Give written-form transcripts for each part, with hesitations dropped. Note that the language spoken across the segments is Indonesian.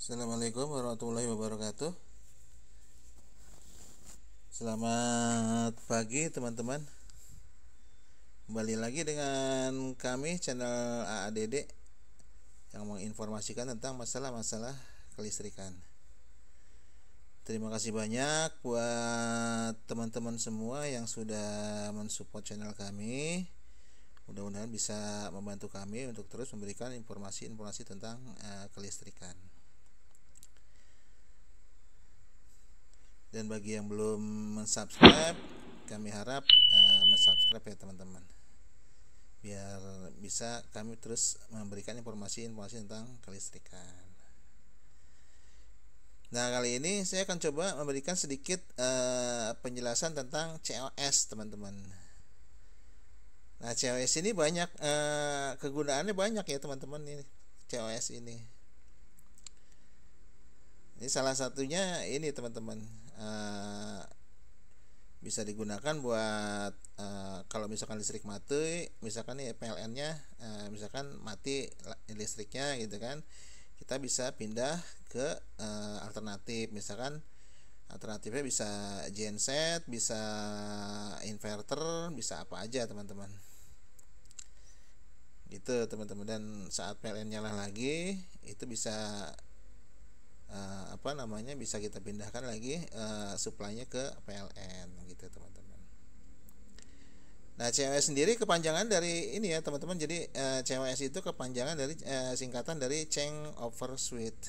Assalamualaikum warahmatullahi wabarakatuh. Selamat pagi teman-teman. Kembali lagi dengan kami channel AADD yang menginformasikan tentang masalah-masalah kelistrikan. Terima kasih banyak buat teman-teman semua yang sudah mensupport channel kami. Mudah-mudahan bisa membantu kami untuk terus memberikan informasi-informasi tentang kelistrikan. Dan bagi yang belum mensubscribe, kami harap mensubscribe ya teman-teman, biar bisa kami terus memberikan informasi-informasi tentang kelistrikan. Nah, kali ini saya akan coba memberikan sedikit penjelasan tentang COS teman-teman. Nah, COS ini banyak kegunaannya banyak ya teman-teman. Ini COS ini salah satunya ini teman-teman, bisa digunakan buat kalau misalkan listrik mati, misalkan nih PLN-nya misalkan mati listriknya gitu kan, kita bisa pindah ke alternatif. Misalkan alternatifnya bisa genset, bisa inverter, bisa apa aja teman-teman, gitu teman-teman. Dan saat PLN nyala lagi, itu bisa bisa kita pindahkan lagi suplainya ke PLN gitu teman-teman. Nah, COS sendiri kepanjangan dari ini ya teman-teman. Jadi COS itu kepanjangan dari singkatan dari Change Over Switch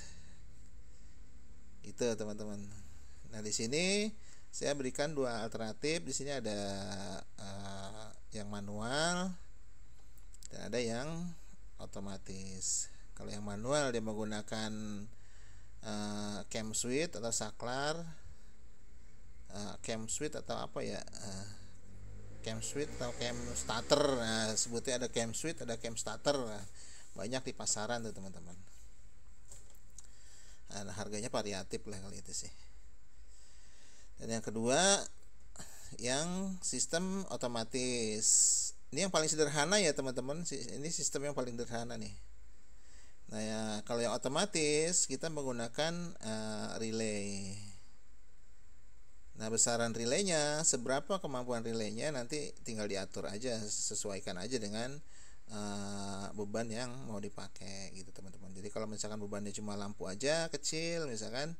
gitu teman-teman. Nah, di sini saya berikan dua alternatif. Di sini ada yang manual dan ada yang otomatis. Kalau yang manual dia menggunakan cam switch atau saklar, cam switch atau apa ya, cam switch atau cam starter. Nah, sebutnya ada cam switch, ada cam starter. Nah, banyak di pasaran tuh teman-teman. Nah, harganya variatif lah kali itu sih. Dan yang kedua, yang sistem otomatis. Ini yang paling sederhana ya teman-teman. Ini sistem yang paling sederhana nih. Nah ya, kalau yang otomatis kita menggunakan relay. Nah, besaran relaynya, seberapa kemampuan relaynya nanti tinggal diatur aja, sesuaikan aja dengan beban yang mau dipakai gitu teman-teman. Jadi kalau misalkan bebannya cuma lampu aja kecil misalkan,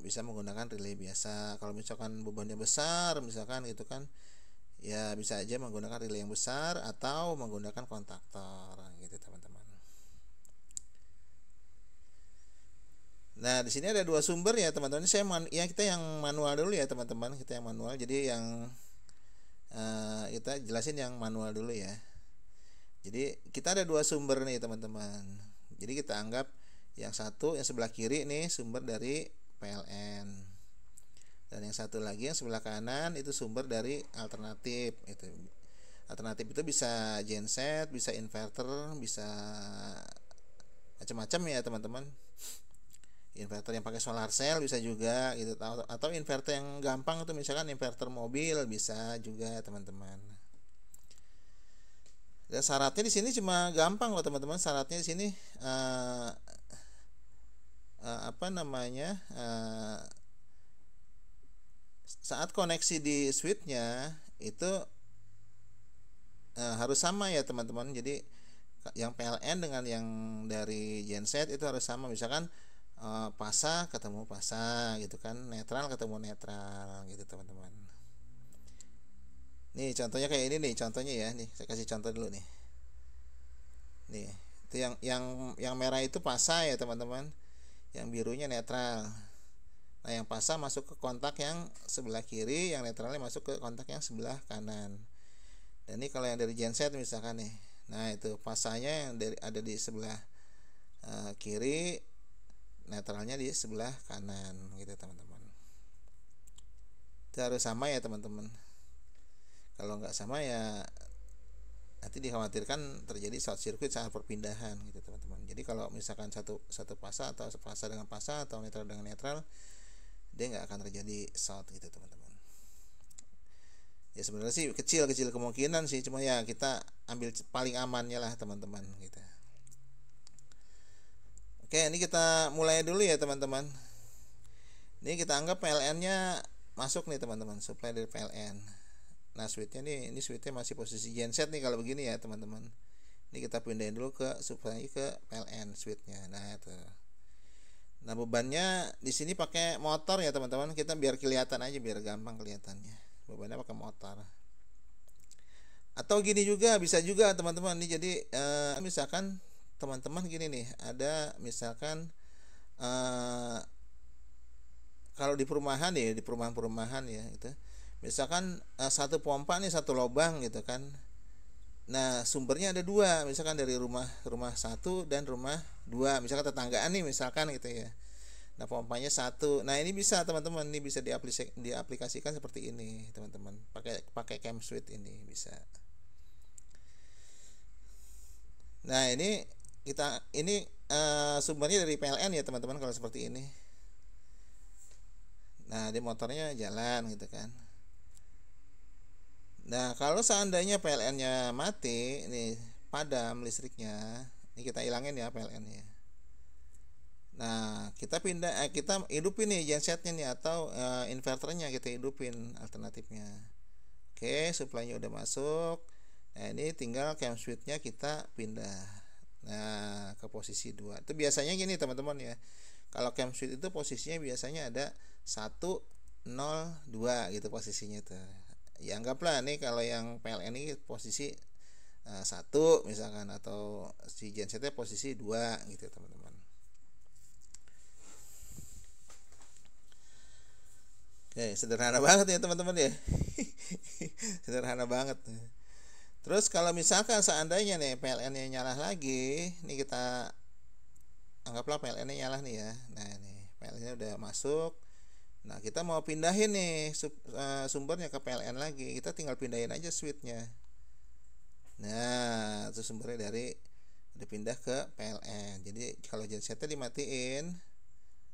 bisa menggunakan relay biasa. Kalau misalkan bebannya besar misalkan gitu kan, ya bisa aja menggunakan relay yang besar atau menggunakan kontaktor gitu teman-teman. Nah, di sini ada dua sumber ya teman-teman. Kita yang manual dulu ya teman-teman. Kita yang manual. Jadi yang kita jelasin yang manual dulu ya. Jadi kita ada dua sumber nih teman-teman. Jadi kita anggap yang satu, yang sebelah kiri nih sumber dari PLN. Dan yang satu lagi yang sebelah kanan itu sumber dari alternatif. Alternatif itu bisa genset, bisa inverter, bisa macam-macam ya teman-teman. Inverter yang pakai solar cell bisa juga gitu, atau inverter yang gampang itu misalkan inverter mobil bisa juga teman-teman. Dan syaratnya di sini cuma gampang kok teman-teman. Syaratnya di sini saat koneksi di switchnya itu harus sama ya teman-teman. Jadi yang PLN dengan yang dari genset itu harus sama. Misalkan pasa ketemu pasa gitu kan, netral ketemu netral gitu teman-teman. Nih contohnya kayak ini nih, contohnya ya nih, saya kasih contoh dulu nih. Nih, itu yang merah itu pasa ya teman-teman, yang birunya netral. Nah, yang pasa masuk ke kontak yang sebelah kiri, yang netralnya masuk ke kontak yang sebelah kanan. Dan ini kalau yang dari genset misalkan nih, nah itu pasanya yang ada di sebelah kiri, netralnya di sebelah kanan gitu teman-teman. Itu harus sama ya teman-teman. Kalau nggak sama ya nanti dikhawatirkan terjadi short circuit saat perpindahan gitu teman-teman. Jadi kalau misalkan satu pasa atau pasa dengan pasa atau netral dengan netral, dia nggak akan terjadi short gitu teman-teman. Ya sebenarnya sih kecil kemungkinan sih, cuma ya kita ambil paling amannya lah teman-teman gitu. Oke, ini kita mulai dulu ya teman-teman. Ini kita anggap PLN-nya masuk nih teman-teman, supply dari PLN. Nah switch-nya nih, ini switch-nya masih posisi genset nih kalau begini ya teman-teman. Ini kita pindahin dulu ke supply ke PLN switch-nya. Nah itu. Nah bebannya di sini pakai motor ya teman-teman. Kita biar kelihatan aja, biar gampang kelihatannya. Bebannya pakai motor. Atau gini juga bisa juga teman-teman nih. Jadi misalkan teman-teman gini nih, ada misalkan kalau di perumahan ya, di perumahan-perumahan ya gitu. Misalkan satu pompa nih satu lubang gitu kan. Nah sumbernya ada dua, misalkan dari rumah satu dan rumah dua, misalkan tetanggaan nih misalkan gitu ya. Nah pompanya satu, nah ini bisa teman-teman, ini bisa diaplikasikan seperti ini teman-teman, pakai cam switch ini bisa. Nah ini sumbernya dari PLN ya teman-teman kalau seperti ini. Nah di motornya jalan gitu kan. Nah kalau seandainya PLN-nya mati, ini padam listriknya, ini kita hilangin ya PLN-nya. Nah kita kita hidupin nih gensetnya nih, atau inverternya kita hidupin alternatifnya. Oke, supply-nya udah masuk. Nah ini tinggal cam switch-nya kita pindah. Nah ke posisi 2. Itu biasanya gini teman-teman ya. Kalau cam switch itu posisinya biasanya ada 1, 0, 2 gitu posisinya tuh. Ya anggaplah nih kalau yang PLN ini posisi 1 misalkan, atau si gensetnya posisi 2 gitu teman-teman. Oke, sederhana banget ya teman-teman ya. Sederhana banget. Terus kalau misalkan seandainya nih PLN-nya nyala lagi, nih kita anggaplah PLN-nya nyala nih ya. Nah nih PLN-nya udah masuk. Nah kita mau pindahin nih sumbernya ke PLN lagi, kita tinggal pindahin aja switch-nya. Nah itu sumbernya udah pindah ke PLN. Jadi kalau gensetnya dimatiin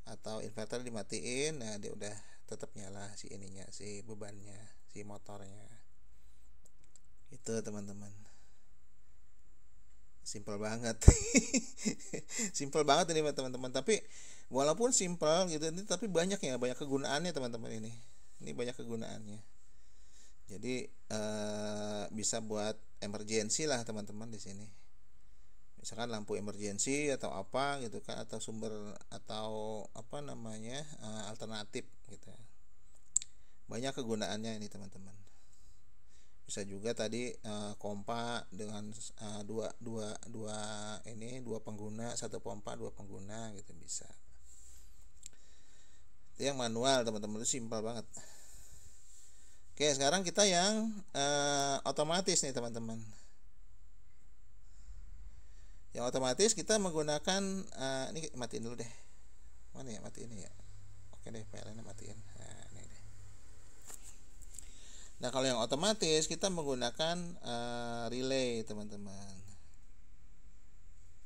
atau inverter dimatiin, nah dia udah tetap nyala si ininya, si bebannya, si motornya. Itu teman-teman, simple banget. Simple banget ini teman-teman, tapi walaupun simple gitu ini, tapi banyak kegunaannya teman-teman. Ini banyak kegunaannya. Jadi bisa buat emergency lah teman-teman di sini. Misalkan lampu emergency atau apa gitu kan, atau sumber atau apa namanya alternatif gitu. Banyak kegunaannya ini teman-teman. Bisa juga tadi kompa dengan dua pengguna, satu pompa dua pengguna gitu bisa. Itu yang manual teman-teman, itu simpel banget. Oke, sekarang kita yang otomatis nih teman-teman. Yang otomatis kita menggunakan ini matiin dulu deh. Mana ya matiin ini ya? Oke deh, PLN matiin. Nah, ini deh. Nah, kalau yang otomatis kita menggunakan relay teman-teman.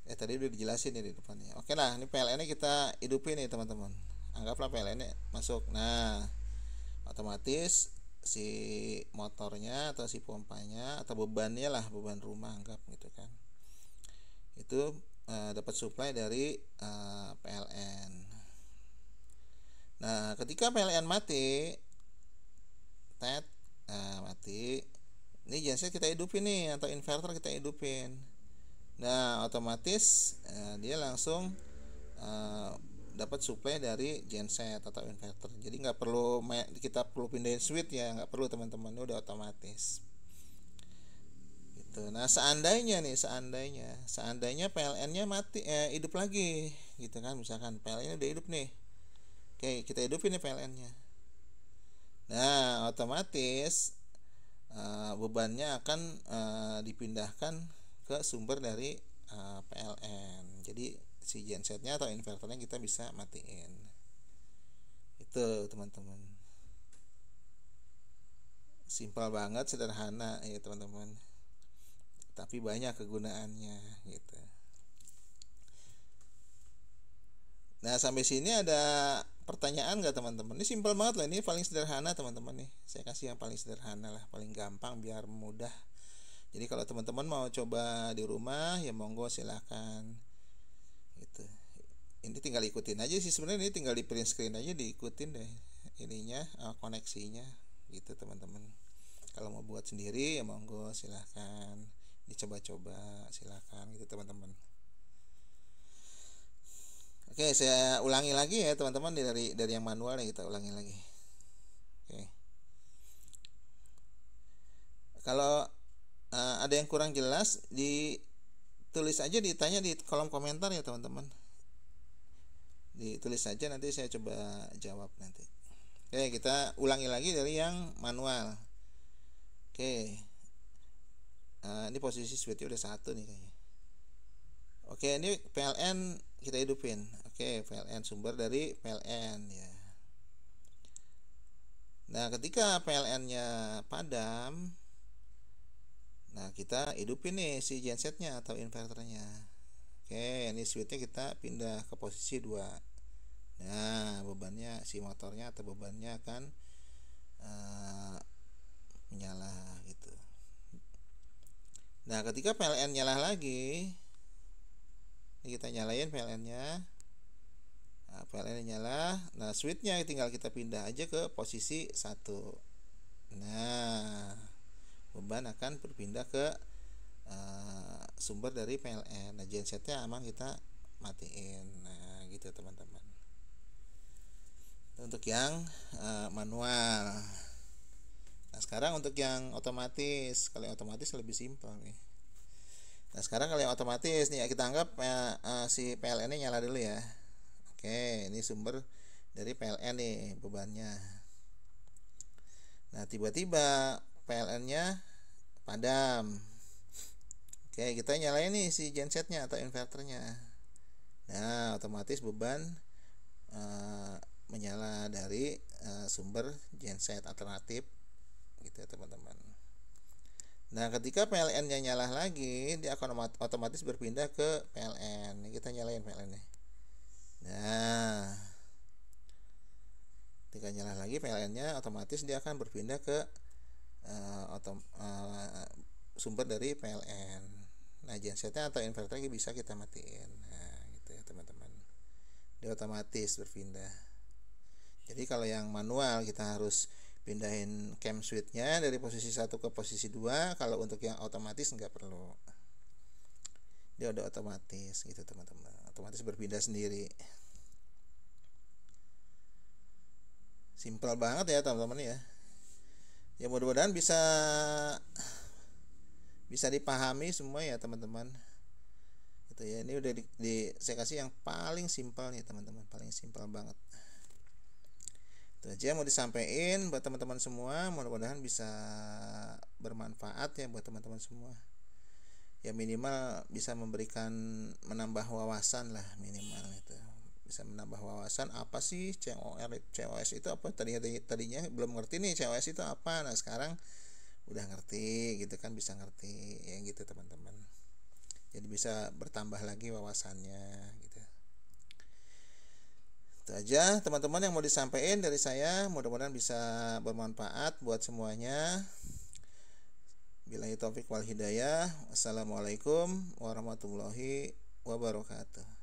Tadi udah dijelasin ya di depannya. Oke lah, ini PLN-nya kita hidupin nih teman-teman. Anggaplah PLN-nya masuk. Nah, otomatis si motornya atau si pompanya atau bebannya lah, beban rumah anggap gitu kan, itu dapat supply dari PLN. Nah ketika PLN mati, mati, ini genset kita hidupin nih, atau inverter kita hidupin. Nah otomatis dia langsung dapat supply dari genset atau inverter. Jadi nggak perlu kita pindahin switch ya, nggak perlu teman-teman, udah otomatis. Gitu. Nah seandainya PLN-nya mati, hidup lagi, gitu kan, misalkan PLN-nya udah hidup nih, oke kita hidupin nih PLN-nya. Nah otomatis bebannya akan dipindahkan ke sumber dari PLN. Jadi si gensetnya atau inverternya kita bisa matiin. Itu teman-teman, simpel banget, sederhana ya teman-teman, tapi banyak kegunaannya gitu. Nah sampai sini ada pertanyaan nggak teman-teman? Ini simpel banget lah, ini paling sederhana teman-teman nih. Saya kasih yang paling sederhana lah, paling gampang biar mudah. Jadi kalau teman-teman mau coba di rumah ya monggo silahkan gitu. Ini tinggal ikutin aja sih sebenarnya, ini tinggal di print screen aja, diikutin deh ininya, koneksinya gitu teman-teman. Kalau mau buat sendiri ya monggo silahkan, dicoba-coba silahkan gitu teman-teman. Oke, saya ulangi lagi ya teman-teman, dari yang manual nih kita ulangi lagi. Oke. Kalau ada yang kurang jelas, ditulis aja, ditanya di kolom komentar ya teman-teman. Ditulis saja, nanti saya coba jawab nanti. Oke, kita ulangi lagi dari yang manual. Oke. Ini posisi switch udah 1 nih kayaknya. Oke, ini PLN kita hidupin. Oke, PLN, sumber dari PLN ya. Nah, ketika PLN-nya padam, nah kita hidupin nih si gensetnya atau inverternya. Oke, ini switchnya kita pindah ke posisi 2. Nah, bebannya si motornya atau bebannya akan menyala gitu. Nah, ketika PLN nyala lagi, ini kita nyalain PLN-nya. Nah, PLN nyala. Nah, switchnya tinggal kita pindah aja ke posisi 1. Nah, beban akan berpindah ke sumber dari PLN. Nah, gensetnya aman kita matiin. Nah, gitu teman-teman. Untuk yang manual. Nah, sekarang untuk yang otomatis. Kalau yang otomatis lebih simpel nih. Nah, sekarang kalau yang otomatis nih, kita anggap si PLN-nya nyala dulu ya. Oke, ini sumber dari PLN nih bebannya. Nah, tiba-tiba PLN-nya padam. Oke, kita nyalain nih si gensetnya atau inverternya. Nah, otomatis beban menyala dari sumber genset alternatif gitu ya teman-teman. Nah, ketika PLN-nya nyala lagi, dia akan otomatis berpindah ke PLN. Kita nyalain PLN nih. Nah, ketika nyala lagi PLN-nya, otomatis dia akan berpindah ke sumber dari PLN. Nah, gensetnya atau inverternya bisa kita matiin. Nah, gitu ya teman-teman. Dia otomatis berpindah. Jadi kalau yang manual kita harus pindahin cam switch-nya dari posisi 1 ke posisi 2. Kalau untuk yang otomatis nggak perlu. Dia udah otomatis gitu teman-teman. Otomatis berpindah sendiri. Simpel banget ya teman-teman ya. Ya mudah-mudahan bisa dipahami semua ya teman-teman. Gitu ya. Ini udah saya kasih yang paling simpel nih teman-teman, paling simpel banget. Itu aja mau disampaikan buat teman-teman semua. Mudah-mudahan bisa bermanfaat ya buat teman-teman semua. Ya minimal bisa menambah wawasan lah, minimal itu. Bisa menambah wawasan apa sih COS itu apa, tadinya belum ngerti nih COS itu apa. Nah, sekarang udah ngerti gitu kan, bisa ngerti ya gitu teman-teman. Jadi bisa bertambah lagi wawasannya gitu. Itu aja teman-teman yang mau disampaikan dari saya. Mudah-mudahan bisa bermanfaat buat semuanya. Billahi taufik wal hidayah. Wassalamualaikum warahmatullahi wabarakatuh.